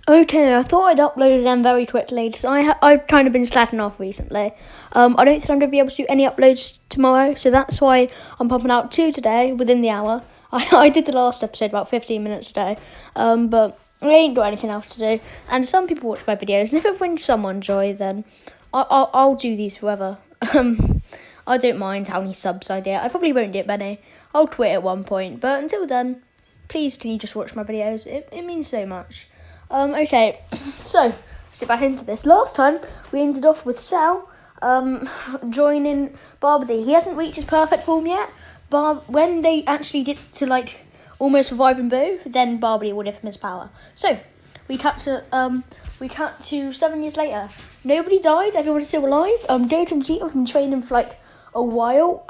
Okay, I thought I'd uploaded them very quickly because I've kind of been slacking off recently. I don't think I'm going to be able to do any uploads tomorrow, so that's why I'm pumping out 2 today within the hour. I did the last episode about 15 minutes today, but I ain't got anything else to do. And some people watch my videos, and if it brings someone joy, then I'll do these forever. I don't mind how many subs I get. I probably won't get many. I'll quit at one point, but until then, please can you just watch my videos? It means so much. Okay, so let's get back into this. Last time we ended off with Sal joining Barbie. He hasn't reached his perfect form yet. When they actually get to almost reviving Boo, then Barbie will give him his power. So we cut to 7 years later. Nobody died. Everyone is still alive. Goku and Vegeta have been training for a while.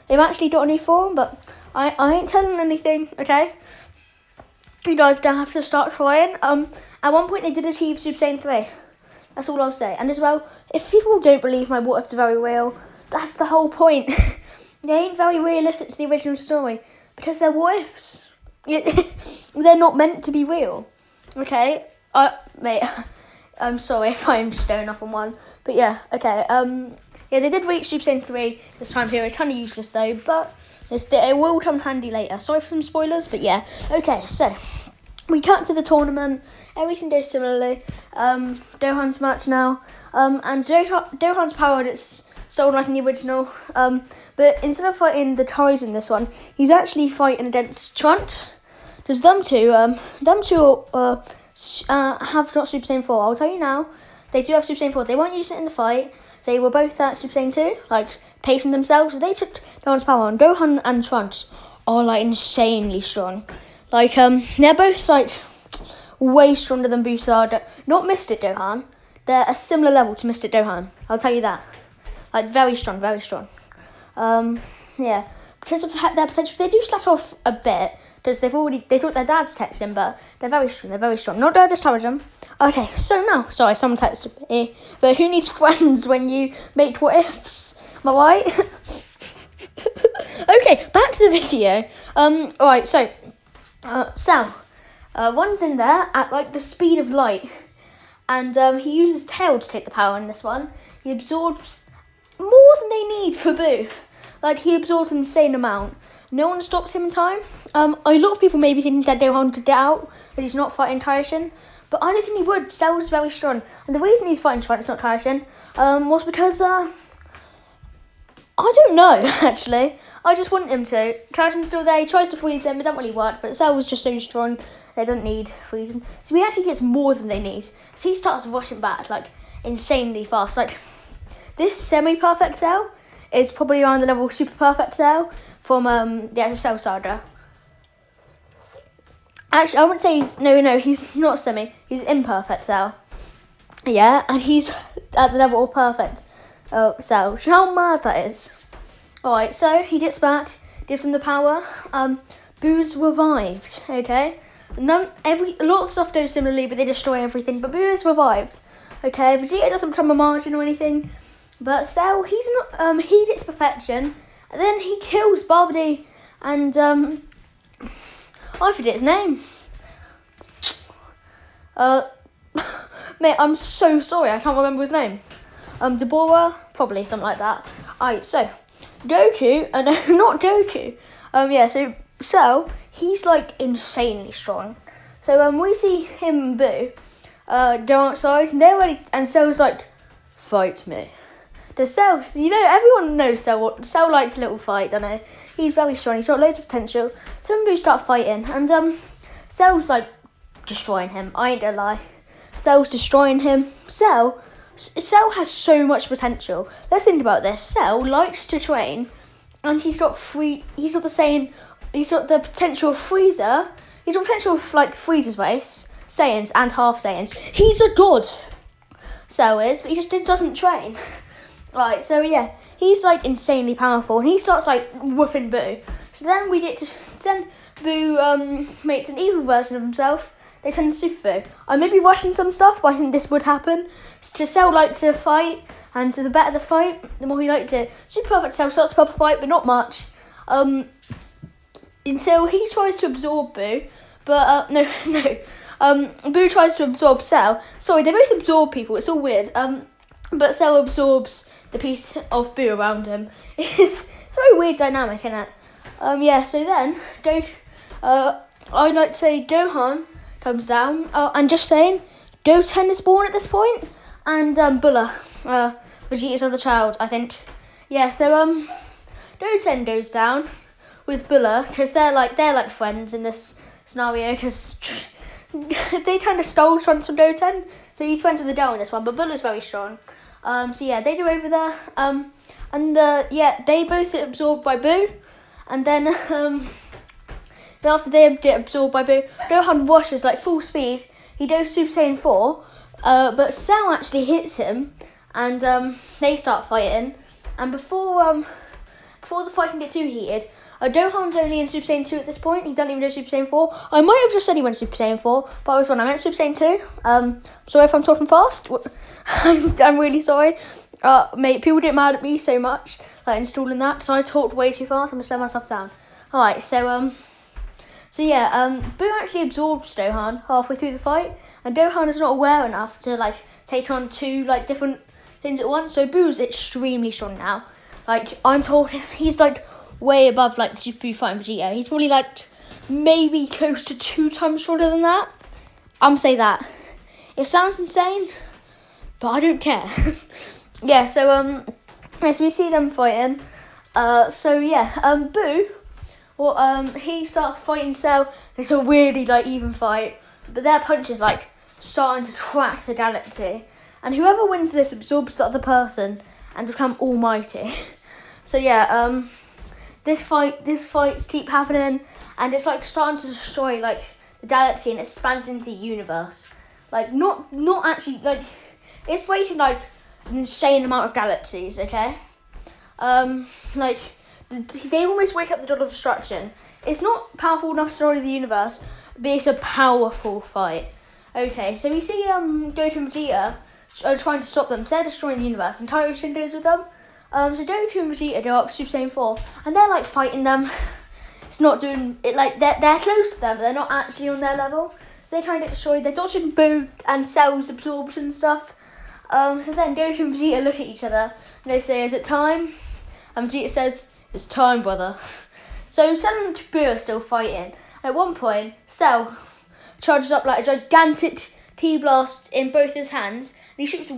They've actually got a new form, but I ain't telling anything. Okay. You guys don't have to start crying. At one point they did achieve Super Saiyan 3. That's all I'll say. And as well, if people don't believe my what ifs are very real, that's the whole point. They ain't very realistic to the original story because they're what ifs. They're not meant to be real. Okay? Mate, I'm sorry if I'm just going off on one. But yeah, okay. Yeah, they did reach Super Saiyan 3 this time period. Kind of useless though, but it will come handy later. Sorry for some spoilers, but yeah. Okay, so we cut to the tournament. Everything goes similarly. Gohan's match now. And Gohan's powered. It's so like in the original. But instead of fighting the Ties in this one, he's actually fighting against Trunks. Because them two have not Super Saiyan 4. I'll tell you now, they do have Super Saiyan 4. They weren't using it in the fight. They were both at Super Saiyan 2, pacing themselves. They took Gohan's power, and Gohan and Trunks are insanely strong. They're both way stronger than Booster. Not Mystic Gohan. They're a similar level to Mystic Gohan. I'll tell you that. Very strong, very strong. Yeah, because of their potential, they do slack off a bit because they thought their dad's protecting them, but they're very strong. They're very strong. Not to discourage them. Okay, so now, sorry, someone texted me. But who needs friends when you make what ifs? Am I right? Okay, back to the video. Alright, so Sal, one's in there at the speed of light, and he uses tail to take the power in this one. He absorbs more than they need for Boo. He absorbs an insane amount. No one stops him in time. A lot of people maybe think that Gohan could get out, but he's not fighting Kaishin. But I don't think he would. Cell's very strong. And the reason he's fighting Trunks, not Kaishin, was because, I don't know, actually. I just want him to. Kaishin's still there. He tries to freeze him. It doesn't really work. But Cell was just so strong, they don't need freezing. So he actually gets more than they need. So he starts rushing back, insanely fast. This semi-perfect Cell is probably around the level of Super Perfect Cell from the actual Cell Saga. Actually, I wouldn't say he's not semi. He's imperfect Cell. Yeah, and he's at the level of perfect Cell. Do you know how mad that is? Alright, so he gets back, gives him the power. Boo's revived, okay? A lot of stuff goes similarly, but they destroy everything. But Boo is revived, okay? Vegeta doesn't become a margin or anything. But Cell, he's not. He gets perfection, and then he kills Barbie, and I forget his name. Mate, I'm so sorry. I can't remember his name. Deborah, probably something like that. Alright, so Goku, no, not Goku. Yeah, so Cell, he's insanely strong. So we see him and Boo go outside, and they're ready, and Cell's fight me. The Cell, everyone knows Cell. Cell likes a little fight, don't they? He's very strong. He's got loads of potential. So when Boo start fighting, and Cell's destroying him. I ain't gonna lie. Cell's destroying him. Cell has so much potential. Let's think about this. Cell likes to train, and he's got the potential of Freezer. He's got the potential of Freezer's race, Saiyans and half Saiyans. He's a god. Cell is, but he just doesn't train. Right, so yeah, he's insanely powerful, and he starts whooping Boo. So then Boo makes an evil version of himself. They turn to Super Boo. I may be rushing some stuff, but I think this would happen. To Cell to fight, and the better the fight, the more he liked it. Super Perfect Cell starts a proper fight, but not much. Until he tries to absorb Boo, but no. Boo tries to absorb Cell. Sorry, they both absorb people. It's all weird. But Cell absorbs the piece of Boo around him. It's a very weird dynamic, isn't it? So then, I'd like to say Gohan comes down. And just saying, Goten is born at this point, and Bulla, Vegeta's other child, I think. Yeah, so Goten goes down with Bulla because they're like friends in this scenario because they kind of stole strength from Goten, so he's friends with the doll in this one. But Bulla's very strong. They go over there. They both get absorbed by Boo, and then after they get absorbed by Boo, Gohan rushes like full speed. He goes Super Saiyan 4, but Cell actually hits him, and they start fighting. And before the fight can get too heated, Gohan's only in Super Saiyan 2 at this point. He doesn't even do Super Saiyan 4. I might have just said he went Super Saiyan 4, but I was wrong. I meant Super Saiyan 2. Sorry if I'm talking fast. I'm really sorry. Mate, people get mad at me so much, like installing that, so I talked way too fast. I'm going to slow myself down. Alright, Boo actually absorbs Gohan halfway through the fight, and Gohan is not aware enough to like take on two like different things at once. So Boo's extremely strong now. Like I'm talking, he's like way above like the Super Boo fighting Vegeta. He's probably like maybe close to 2 times stronger than that. I'm say that. It sounds insane, but I don't care. So we see them fighting. Boo. He starts fighting Cell. It's a really like even fight, but their punches like starting to crack the galaxy, and whoever wins this absorbs the other person and become almighty. This fights keep happening, and it's like starting to destroy like the galaxy, and it expands into the universe. Like not actually like it's breaking like an insane amount of galaxies. Okay, they almost wake up the God of Destruction. It's not powerful enough to destroy the universe, but it's a powerful fight. Okay, so we see Goku and Vegeta trying to stop them. So they're destroying the universe, and Tyroshin goes with them. So Goku and Vegeta go up Super Saiyan 4, and they're like fighting them. It's not doing it like they're close to them, but they're not actually on their level. So they try and get destroyed. They're dodging Boo and Cell's absorption stuff. So then Goku and Vegeta look at each other, and they say, "Is it time?" And Vegeta says, "It's time, brother." So Cell and Boo are still fighting. At one point, Cell charges up like a gigantic T-blast in both his hands, and he shoots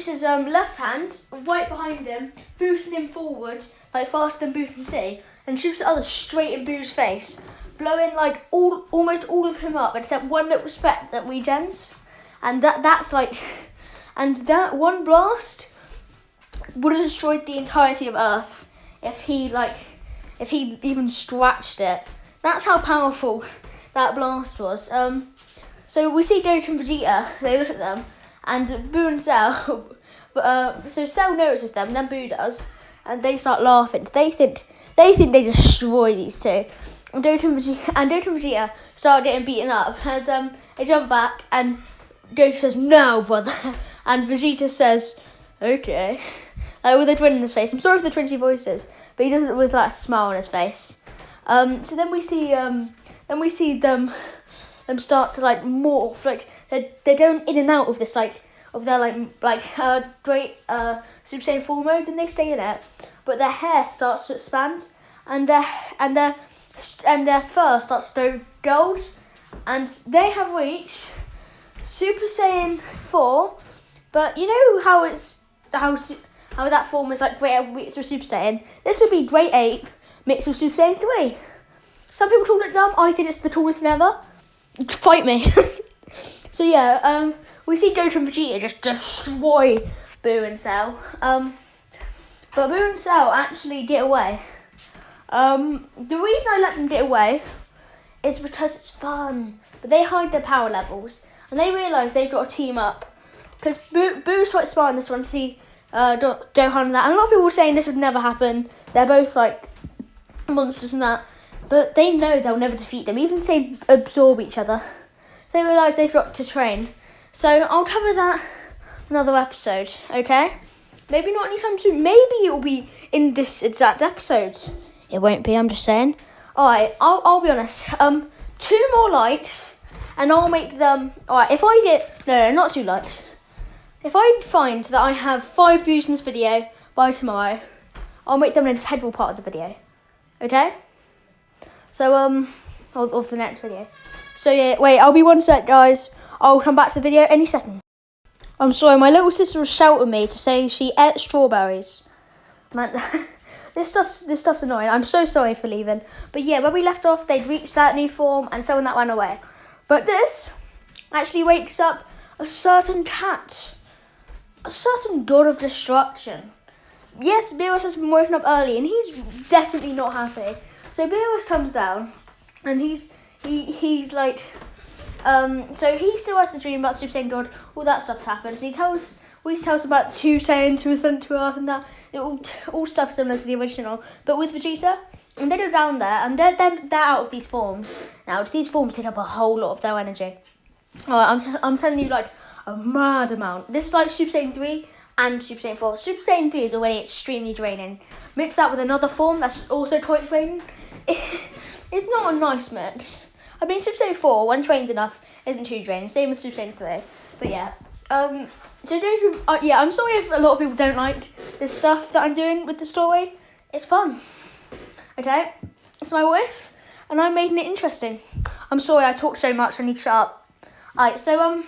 his left hand right behind him, boosting him forward like faster than Boo can see, and shoots the other straight in Boo's face, blowing like almost all of him up except one little speck that regens. And that one blast would have destroyed the entirety of Earth if he even scratched it. That's how powerful that blast was. So we see Goku and Vegeta. They look at them, and Boo and Cell. So Cell notices them, and then Boo does, and they start laughing. They think they destroy these two. And Goku and Vegeta start getting beaten up as they jump back, and Goku says, "No, brother," and Vegeta says, "Okay." With a grin on his face. I'm sorry for the twingy voices, but he does it with like a smile on his face. So then we see them start to like morph, like they're going in and out of this of their great Super Saiyan 4 mode, and they stay in it, but their hair starts to expand, and their fur starts to go gold, and they have reached Super Saiyan 4. But you know how that form is like Great 8 mixed with Super Saiyan? This would be Great 8 mixed with Super Saiyan 3. Some people call it dumb. I think it's the tallest thing ever. Fight me. So we see Goku and Vegeta just destroy Boo and Cell. But Boo and Cell actually get away. The reason I let them get away is because it's fun. But they hide their power levels, and they realise they've got to team up. Because Boo's quite smart in this one to see Gohan and that. And a lot of people were saying this would never happen. They're both like monsters and that. But they know they'll never defeat them, even if they absorb each other. They realise they've got to train. So I'll cover that in another episode, okay? Maybe not anytime soon. Maybe it will be in this exact episode. It won't be, I'm just saying. Alright, I'll be honest. 2 more likes and I'll make them. Alright, if I get no, not 2 likes. If I find that I have 5 views in this video by tomorrow, I'll make them an integral part of the video. Okay? So of the next video. So yeah, wait, I'll be 1 sec, guys. I'll come back to the video any second. I'm sorry, my little sister was shouting at me to say she ate strawberries. Man, this stuff's annoying. I'm so sorry for leaving. But yeah, where we left off, they'd reached that new form and someone that ran away. But this actually wakes up a certain cat. A certain god of destruction. Yes, Beerus has been waking up early and he's definitely not happy. So Beerus comes down and he's like, so he still has the dream about Super Saiyan God, all that stuff happens. And he tells about 2 Saiyan, 2 Thunder, 2 Earth and that, all stuff similar to the original. But with Vegeta, and they go down there and they're out of these forms. Now, these forms take up a whole lot of their energy. I'm telling you, like, a mad amount. This is like Super Saiyan 3 and Super Saiyan 4. Super Saiyan 3 is already extremely draining. Mix that with another form that's also quite draining. It's not a nice mix. I mean, Super Saiyan 4, when trained enough, isn't too draining. Same with Super Saiyan 3. But yeah. So those who, yeah, I'm sorry if a lot of people don't like this stuff that I'm doing with the story. It's fun. Okay? It's my wife, and I'm making it interesting. I'm sorry I talk so much, I need to shut up. Alright, so,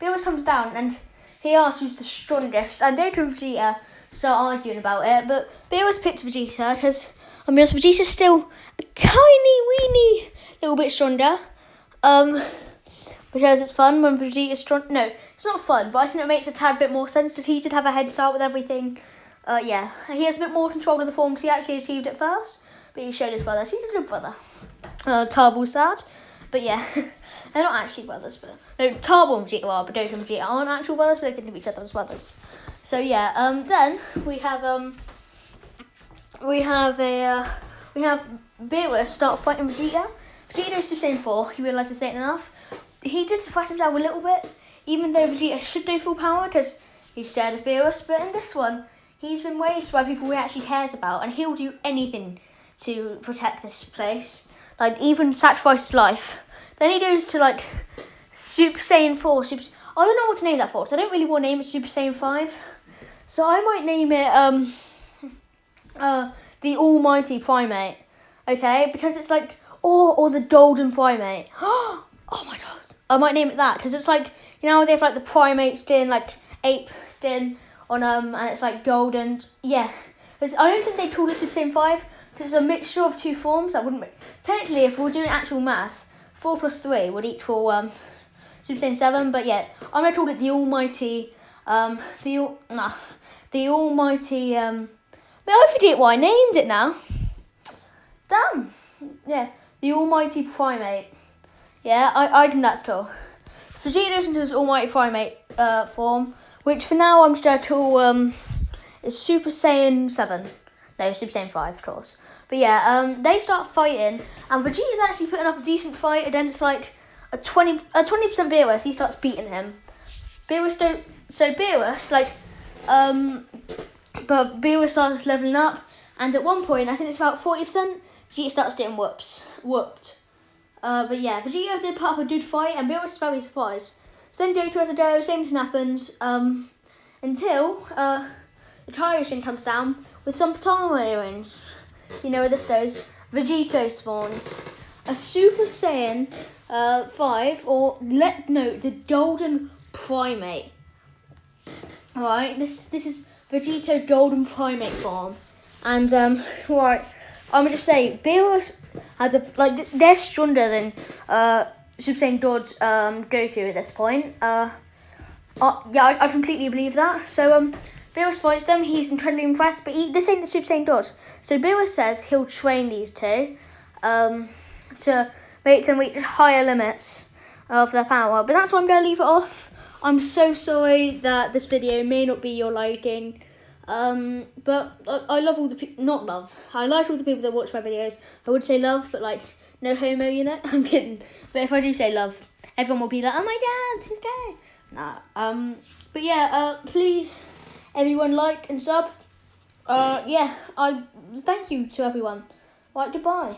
Beerus comes down, and he asks who's the strongest, and Goku and Vegeta start arguing about it, but Beerus picked Vegeta, because, I mean, Vegeta's still a tiny, weeny little bit stronger, because it's fun when Vegeta's strong. No, it's not fun, but I think it makes a tad bit more sense, because he did have a head start with everything. Yeah, he has a bit more control of the forms. He actually achieved it first, but he showed his brother. He's a good brother. Turbo's sad, but yeah, they're not actually brothers. But no, Turbo and Vegeta are, but Goku and Vegeta aren't actual brothers, but they think of each other as brothers. So yeah, then we have Beerus start fighting Vegeta. Vegeta goes Super Saiyan 4. He realises this ain't enough. He did suppress him down a little bit, even though Vegeta should do full power because he's scared of Beerus. But in this one, he's been raised by people he actually cares about, and he'll do anything to protect this place. Like, even sacrifice his life. Then he goes to, like, Super Saiyan 4. I don't know what to name that for, because I don't really want to name it Super Saiyan 5. So I might name it, the Almighty Primate. Okay? Because it's like, or the Golden Primate. Oh my god. I might name it that, because it's like, you know, they have, like, the Primate skin, like, Ape skin on, and it's, like, golden. Yeah. I don't think they called it Super Saiyan 5, because it's a mixture of 2 forms. That wouldn't make... Technically, if we were doing actual math, 4 plus 3 would equal Super Saiyan 7. But yeah, I'm going to call it the Almighty... the Almighty... I forget what I named it now. Damn. Yeah, the Almighty Primate. Yeah, I think that's cool. Vegeta goes into his Almighty Primate form, which for now I'm just going to call is Super Saiyan 7. No, Super Saiyan 5, of course. But yeah, they start fighting, and Vegeta's actually putting up a decent fight against like a 20% Beerus. He starts beating him. But Beerus starts leveling up, and at one point, I think it's about 40%, Vegeta starts getting whooped. But yeah, Vegeta did put up a good fight, and Beerus is very surprised. So then Goku has a go, same thing happens, until the Kaioshin comes down with some Potama earrings. You know where this goes. Vegeta spawns. A Super Saiyan 5, the Golden Primate. Alright, this is Vegeta Golden Primate form. And, right, I'm going to say, Beerus has they're stronger than Super Saiyan God Goku at this point. Yeah, I completely believe that. So, Beerus fights them, he's incredibly impressed, but this ain't the Super Saiyan God. So Beerus says he'll train these two to make them reach higher limits of their power. But that's why I'm going to leave it off. I'm so sorry that this video may not be your liking. But I love all the people, not love. I like all the people that watch my videos. I would say love, but like, no homo, you know? I'm kidding. But if I do say love, everyone will be like, oh my god, he's gay. Nah, but yeah, please, everyone like and sub. Yeah, I thank you to everyone. Right, goodbye.